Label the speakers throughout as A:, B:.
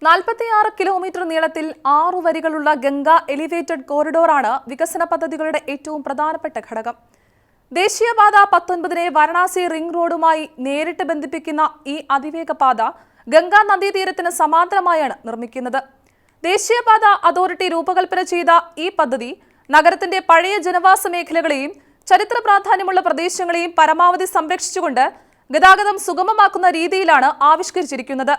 A: 46 kilometre നീളത്തിൽ 6 വരികളുള്ള Ganga elevated കോറിഡോറാണ് വികസന പദ്ധതികളുടെ ഏറ്റവും പ്രധാനപ്പെട്ട ഘടകം. ദേശീയപാത 19നെ വാരണാസി റിംഗ് റോഡുമായി നേരിട്ട് ബന്ധിപ്പിക്കുന്ന ഈ അതിവേഗ പാത ഗംഗാ നദീതീരത്തിന് സമാന്തരമായാണ് നിർമ്മിക്കുന്നത്. ദേശീയപാത അതോറിറ്റി രൂപകൽപ്പന ചെയ്ത ഈ പദ്ധതി നഗരത്തിന്റെ പഴയ ജനവാസ മേഖലകളെയും ചരിത്ര പ്രാധാന്യമുള്ള പ്രദേശങ്ങളെയും പരമാവധി സംരക്ഷിച്ചുകൊണ്ട് ഗതാഗതം സുഗമമാക്കുന്ന രീതിയിലാണ് ആവിഷ്കരിച്ചിരിക്കുന്നത്.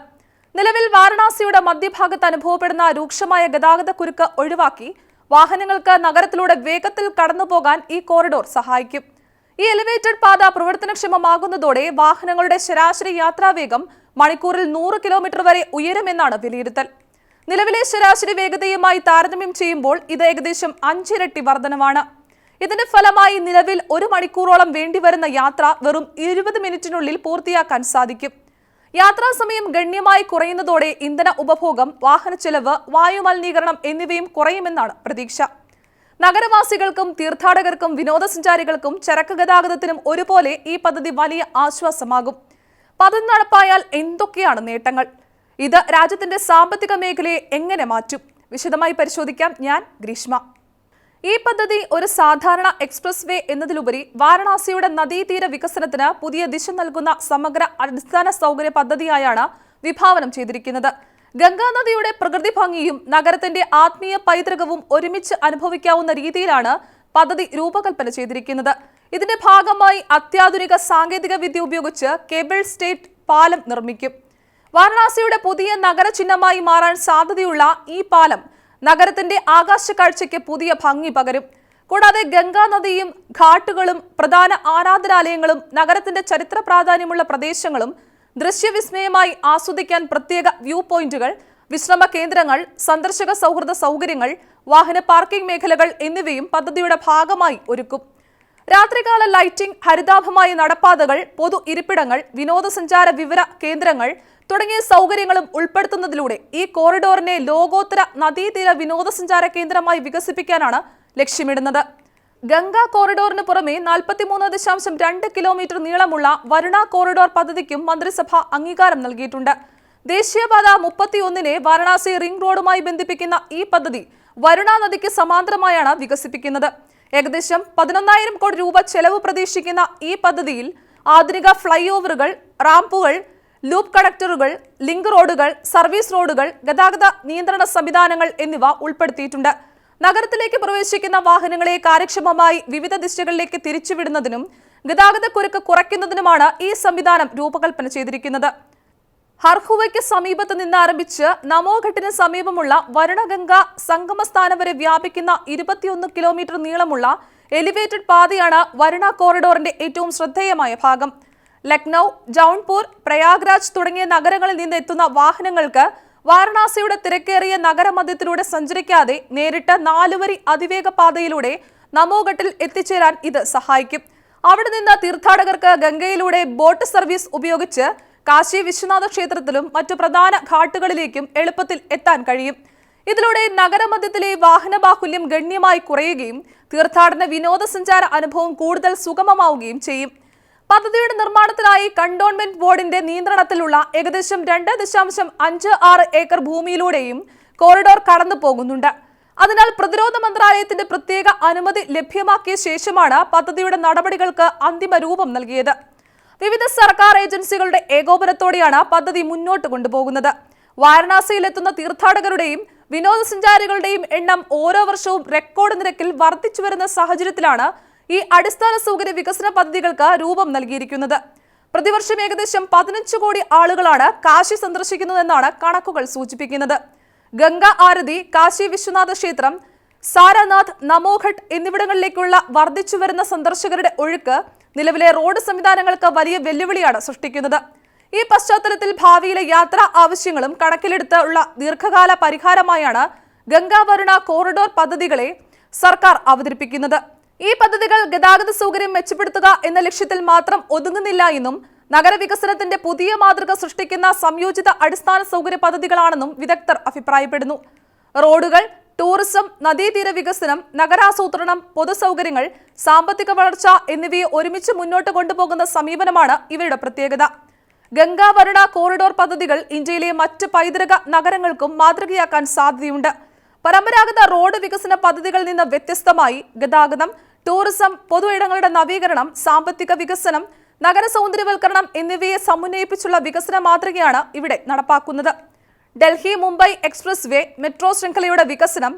A: നിലവിൽ വാരണാസിയുടെ മധ്യഭാഗത്ത് അനുഭവപ്പെടുന്ന രൂക്ഷമായ ഗതാഗതക്കുരുക്ക് ഒഴിവാക്കി വാഹനങ്ങൾക്ക് നഗരത്തിലൂടെ വേഗത്തിൽ കടന്നുപോകാൻ ഈ കോറിഡോർ സഹായിക്കും. ഈ എലിവേറ്റഡ് പാത പ്രവർത്തനക്ഷമമാകുന്നതോടെ വാഹനങ്ങളുടെ ശരാശരി യാത്രാവേഗം മണിക്കൂറിൽ 100 കിലോമീറ്റർ വരെ ഉയരുമെന്നാണ് വിലയിരുത്തൽ. നിലവിലെ ശരാശരി വേഗതയുമായി താരതമ്യം ചെയ്യുമ്പോൾ ഇത് ഏകദേശം 5 ഇരട്ടി വർധനവാണ്. ഇതിന്റെ ഫലമായി നിലവിൽ 1 മണിക്കൂറോളം വേണ്ടിവരുന്ന യാത്ര വെറും 20 മിനിറ്റിനുള്ളിൽ പൂർത്തിയാക്കാൻ സാധിക്കും. യാത്രാസമയം ഗണ്യമായി കുറയുന്നതോടെ ഇന്ധന ഉപഭോഗം, വാഹനച്ചെലവ്, വായുമലിനീകരണം എന്നിവയും കുറയുമെന്നാണ് പ്രതീക്ഷ. നഗരവാസികൾക്കും തീർത്ഥാടകർക്കും വിനോദസഞ്ചാരികൾക്കും ചരക്ക് ഗതാഗതത്തിനും ഒരുപോലെ ഈ പദ്ധതി വലിയ ആശ്വാസമാകും. പദ്ധതി നടപ്പായാൽ എന്തൊക്കെയാണ് നേട്ടങ്ങൾ? ഇത് രാജ്യത്തിന്റെ സാമ്പത്തിക മേഖലയെ എങ്ങനെ മാറ്റും? വിശദമായി പരിശോധിക്കാം. ഞാൻ ഗ്രീഷ്മ. ഈ പദ്ധതി ഒരു സാധാരണ എക്സ്പ്രസ് വേ എന്നതിലുപരി വാരണാസിയുടെ നദീതീര വികസനത്തിന് പുതിയ ദിശ നൽകുന്ന സമഗ്ര അടിസ്ഥാന സൗകര്യ പദ്ധതിയായാണ് വിഭാവനം ചെയ്തിരിക്കുന്നത്. ഗംഗാനദിയുടെ പ്രകൃതി ഭംഗിയും നഗരത്തിന്റെ ആത്മീയ പൈതൃകവും ഒരുമിച്ച് അനുഭവിക്കാവുന്ന രീതിയിലാണ് പദ്ധതി രൂപകൽപ്പന ചെയ്തിരിക്കുന്നത്. ഇതിന്റെ ഭാഗമായി അത്യാധുനിക സാങ്കേതിക വിദ്യ ഉപയോഗിച്ച് കേബിൾ സ്റ്റേറ്റ് പാലം നിർമ്മിക്കും. വാരണാസിയുടെ പുതിയ നഗര ചിഹ്നമായി മാറാൻ സാധ്യതയുള്ള ഈ പാലം നഗരത്തിന്റെ ആകാശ കാഴ്ചയ്ക്ക് പുതിയ ഭംഗി പകരും. കൂടാതെ ഗംഗാനദിയും ഘാട്ടുകളും പ്രധാന ആരാധനാലയങ്ങളും നഗരത്തിന്റെ ചരിത്ര പ്രാധാന്യമുള്ള പ്രദേശങ്ങളും ദൃശ്യവിസ്മയമായി ആസ്വദിക്കാൻ പ്രത്യേക വ്യൂ പോയിന്റുകൾ, വിശ്രമ കേന്ദ്രങ്ങൾ, സന്ദർശക സൗഹൃദ സൗകര്യങ്ങൾ, വാഹന പാർക്കിംഗ് മേഖലകൾ എന്നിവയും പദ്ധതിയുടെ ഭാഗമായി ഒരുക്കും. രാത്രികാല ലൈറ്റിംഗ്, ഹരിതാഭമായ നടപ്പാതകൾ, പൊതു ഇരിപ്പിടങ്ങൾ, വിനോദസഞ്ചാര വിവര കേന്ദ്രങ്ങൾ തുടങ്ങിയ സൗകര്യങ്ങളും ഉൾപ്പെടുത്തുന്നതിലൂടെ ഈ കോറിഡോറിനെ ലോകോത്തര നദീതീര വിനോദസഞ്ചാര കേന്ദ്രമായി വികസിപ്പിക്കാനാണ് ലക്ഷ്യമിടുന്നത്. ഗംഗാ കോറിഡോറിന് പുറമെ 43.2 കിലോമീറ്റർ നീളമുള്ള വരുണ കോറിഡോർ പദ്ധതിക്കും മന്ത്രിസഭ അംഗീകാരം നൽകിയിട്ടുണ്ട്. ദേശീയപാത 31നെ വാരണാസി റിംഗ് റോഡുമായി ബന്ധിപ്പിക്കുന്ന ഈ പദ്ധതി വരുണ നദിക്ക് സമാന്തരമായാണ് വികസിപ്പിക്കുന്നത്. ഏകദേശം 11,000 കോടി രൂപ ചെലവ് പ്രതീക്ഷിക്കുന്ന ഈ പദ്ധതിയിൽ ആധുനിക ഫ്ലൈ ഓവറുകൾ, റാമ്പുകൾ, ലൂപ്പ് കണക്ടറുകൾ, ലിങ്ക് റോഡുകൾ, സർവീസ് റോഡുകൾ, ഗതാഗത നിയന്ത്രണ സംവിധാനങ്ങൾ എന്നിവ ഉൾപ്പെടുത്തിയിട്ടുണ്ട്. നഗരത്തിലേക്ക് പ്രവേശിക്കുന്ന വാഹനങ്ങളെ കാര്യക്ഷമമായി വിവിധ ദിശകളിലേക്ക് തിരിച്ചുവിടുന്നതിനും ഗതാഗതക്കുരുക്ക് കുറയ്ക്കുന്നതിനുമാണ് ഈ സംവിധാനം രൂപകൽപ്പന ചെയ്തിരിക്കുന്നത്. ഹർഹുവയ്ക്ക് സമീപത്ത് നിന്ന് ആരംഭിച്ച് നമോഘട്ടിന് സമീപമുള്ള വരുണഗംഗ സംഗമസ്ഥാനം വരെ വ്യാപിക്കുന്ന 21 കിലോമീറ്റർ നീളമുള്ള എലിവേറ്റഡ് പാതയാണ് വരുണ കോറിഡോറിന്റെ ഏറ്റവും ശ്രദ്ധേയമായ ഭാഗം. ലക്നൌ, ജൗൺപൂർ, പ്രയാഗ്രാജ് തുടങ്ങിയ നഗരങ്ങളിൽ നിന്ന് എത്തുന്ന വാഹനങ്ങൾക്ക് വാരണാസിയുടെ തിരക്കേറിയ നഗരമധ്യത്തിലൂടെ സഞ്ചരിക്കാതെ നേരിട്ട് 4 വരി അതിവേഗ പാതയിലൂടെ നമോഘട്ടിൽ എത്തിച്ചേരാൻ ഇത് സഹായിക്കും. അവിടെ നിന്ന് തീർത്ഥാടകർക്ക് ഗംഗയിലൂടെ ബോട്ട് സർവീസ് ഉപയോഗിച്ച് കാശി വിശ്വനാഥ ക്ഷേത്രത്തിലും മറ്റു പ്രധാന ഘാട്ടുകളിലേക്കും എളുപ്പത്തിൽ എത്താൻ കഴിയും. ഇതിലൂടെ നഗരമധ്യത്തിലെ വാഹന ബാഹുല്യം ഗണ്യമായി കുറയുകയും തീർത്ഥാടന വിനോദസഞ്ചാര അനുഭവം കൂടുതൽ സുഗമമാവുകയും ചെയ്യും. പദ്ധതിയുടെ നിർമ്മാണത്തിനായി കണ്ടോൺമെന്റ് ബോർഡിന്റെ നിയന്ത്രണത്തിലുള്ള ഏകദേശം 2.56 ഏക്കർ ഭൂമിയിലൂടെയും കോറിഡോർ കടന്നു പോകുന്നുണ്ട്. അതിനാൽ പ്രതിരോധ മന്ത്രാലയത്തിന്റെ പ്രത്യേക അനുമതി ലഭ്യമാക്കിയ ശേഷമാണ് പദ്ധതിയുടെ നടപടികൾക്ക് അന്തിമ രൂപം നൽകിയത്. വിവിധ സർക്കാർ ഏജൻസികളുടെ ഏകോപനത്തോടെയാണ് പദ്ധതി മുന്നോട്ട് കൊണ്ടുപോകുന്നത്. വാരണാസിയിലെത്തുന്ന തീർത്ഥാടകരുടെയും വിനോദസഞ്ചാരികളുടെയും എണ്ണം ഓരോ വർഷവും റെക്കോർഡ് നിരക്കിൽ വർദ്ധിച്ചു വരുന്ന സാഹചര്യത്തിലാണ് ഈ അടിസ്ഥാന സൗകര്യ വികസന പദ്ധതികൾക്ക് രൂപം നൽകിയിരിക്കുന്നത്. പ്രതിവർഷം ഏകദേശം 15 കോടി ആളുകളാണ് കാശി സന്ദർശിക്കുന്നതെന്നാണ് കണക്കുകൾ സൂചിപ്പിക്കുന്നത്. ഗംഗ ആരതി, കാശി വിശ്വനാഥ ക്ഷേത്രം, സാരനാഥ്, നമോഘട്ട് എന്നിവിടങ്ങളിലേക്കുള്ള വർദ്ധിച്ചു വരുന്ന സന്ദർശകരുടെ ഒഴുക്ക് നിലവിലെ റോഡ് സംവിധാനങ്ങൾക്ക് വലിയ വെല്ലുവിളിയാണ് സൃഷ്ടിക്കുന്നത്. ഈ പശ്ചാത്തലത്തിൽ ഭാവിയിലെ യാത്രാ ആവശ്യങ്ങളും കണക്കിലെടുത്തുള്ള ദീർഘകാല പരിഹാരമായാണ് ഗംഗാ വരുണ കോറിഡോർ പദ്ധതികളെ സർക്കാർ അവതരിപ്പിക്കുന്നത്. ഈ പദ്ധതികൾ ഗതാഗത സൗകര്യം മെച്ചപ്പെടുത്തുക എന്ന ലക്ഷ്യത്തിൽ മാത്രം ഒതുങ്ങുന്നില്ല എന്നും നഗരവികസനത്തിന്റെ പുതിയ മാതൃക സൃഷ്ടിക്കുന്ന സംയോജിത അടിസ്ഥാന സൗകര്യ പദ്ധതികളാണെന്നും വിദഗ്ധർ അഭിപ്രായപ്പെടുന്നു. റോഡുകൾ, ടൂറിസം, നദീതീര വികസനം, നഗരാസൂത്രണം, പൊതുസൗകര്യങ്ങൾ, സാമ്പത്തിക വളർച്ച എന്നിവയെ ഒരുമിച്ച് മുന്നോട്ട് കൊണ്ടുപോകുന്ന സമീപനമാണ് ഇവയുടെ പ്രത്യേകത. ഗംഗാ വരുണ കോറിഡോർ പദ്ധതികൾ ഇന്ത്യയിലെ മറ്റ് പൈതൃക നഗരങ്ങൾക്കും മാതൃകയാക്കാൻ സാധ്യതയുണ്ട്. പരമ്പരാഗത റോഡ് വികസന പദ്ധതികളിൽ നിന്ന് വ്യത്യസ്തമായി ഗതാഗതം, ടൂറിസം, പൊതു ഇടങ്ങളുടെ നവീകരണം, സാമ്പത്തിക വികസനം, നഗര സൗന്ദര്യവൽക്കരണം എന്നിവയെ സമന്വയിപ്പിച്ചുള്ള വികസന മാതൃകയാണ് ഇവിടെ നടപ്പാക്കുന്നത്. ഡൽഹി മുംബൈ എക്സ്പ്രസ് വേ, മെട്രോ ശൃംഖലയുടെ വികസനം,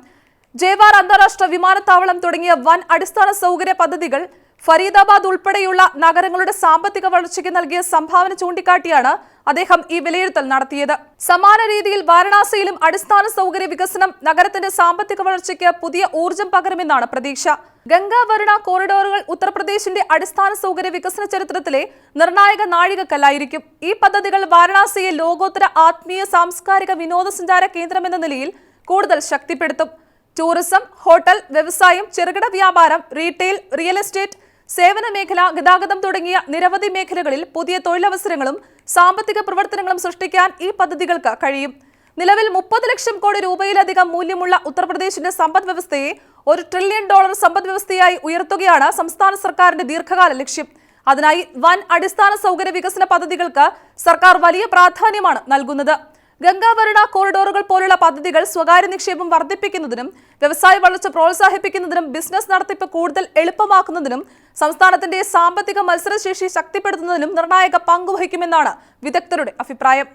A: ജയ്വാർ അന്താരാഷ്ട്ര വിമാനത്താവളം തുടങ്ങിയ വൻ അടിസ്ഥാന സൗകര്യ പദ്ധതികൾ ഫരീദാബാദ് ഉൾപ്പെടെയുള്ള നഗരങ്ങളുടെ സാമ്പത്തിക വളർച്ചയ്ക്ക് നൽകിയ സംഭാവന ചൂണ്ടിക്കാട്ടിയാണ് അദ്ദേഹം ഈ വിലയിരുത്തൽ നടത്തിയത്. സമാന രീതിയിൽ വാരണാസിയിലും അടിസ്ഥാന സൗകര്യ വികസനം നഗരത്തിന്റെ സാമ്പത്തിക വളർച്ചയ്ക്ക് പുതിയ ഊർജം പകരുമെന്നാണ് പ്രതീക്ഷ. ഗംഗാ വരുണ കോറിഡോറുകൾ ഉത്തർപ്രദേശിന്റെ അടിസ്ഥാന സൗകര്യ വികസന ചരിത്രത്തിലെ നിർണായക നാഴികക്കല്ലായിരിക്കും. ഈ പദ്ധതികൾ വാരണാസിയെ ലോകോത്തര ആത്മീയ സാംസ്കാരിക വിനോദസഞ്ചാര കേന്ദ്രമെന്ന നിലയിൽ കൂടുതൽ ശക്തിപ്പെടുത്തും. ടൂറിസം, ഹോട്ടൽ, വ്യവസായം, ചെറുകിട വ്യാപാരം, റീറ്റെയിൽ, റിയൽ എസ്റ്റേറ്റ്, സേവന മേഖല, ഗതാഗതം തുടങ്ങിയ നിരവധി മേഖലകളിൽ പുതിയ തൊഴിലവസരങ്ങളും സാമ്പത്തിക പ്രവർത്തനങ്ങളും സൃഷ്ടിക്കാൻ ഈ പദ്ധതികൾക്ക് കഴിയും. നിലവിൽ 30 ലക്ഷം കോടി രൂപയിലധികം മൂല്യമുള്ള ഉത്തർപ്രദേശിന്റെ സമ്പദ് വ്യവസ്ഥയെ $1 ട്രില്യൺ സമ്പദ് വ്യവസ്ഥയായി ഉയർത്തുകയാണ് സംസ്ഥാന സർക്കാരിന്റെ ദീർഘകാല ലക്ഷ്യം. അതിനായി വൻ അടിസ്ഥാന സൗകര്യ വികസന പദ്ധതികൾക്ക് സർക്കാർ വലിയ പ്രാധാന്യമാണ് നൽകുന്നത്. ഗംഗാ വരുണ കോറിഡോറുകൾ പോലുള്ള പദ്ധതികൾ സ്വകാര്യ നിക്ഷേപം വർദ്ധിപ്പിക്കുന്നതിനും വ്യവസായ വളർച്ച പ്രോത്സാഹിപ്പിക്കുന്നതിനും ബിസിനസ് നടത്തിപ്പ് കൂടുതൽ എളുപ്പമാക്കുന്നതിനും സംസ്ഥാനത്തിന്റെ സാമ്പത്തിക മത്സരശേഷി ശക്തിപ്പെടുത്തുന്നതിനും നിർണായക പങ്കുവഹിക്കുമെന്നാണ് വിദഗ്ധരുടെ അഭിപ്രായം.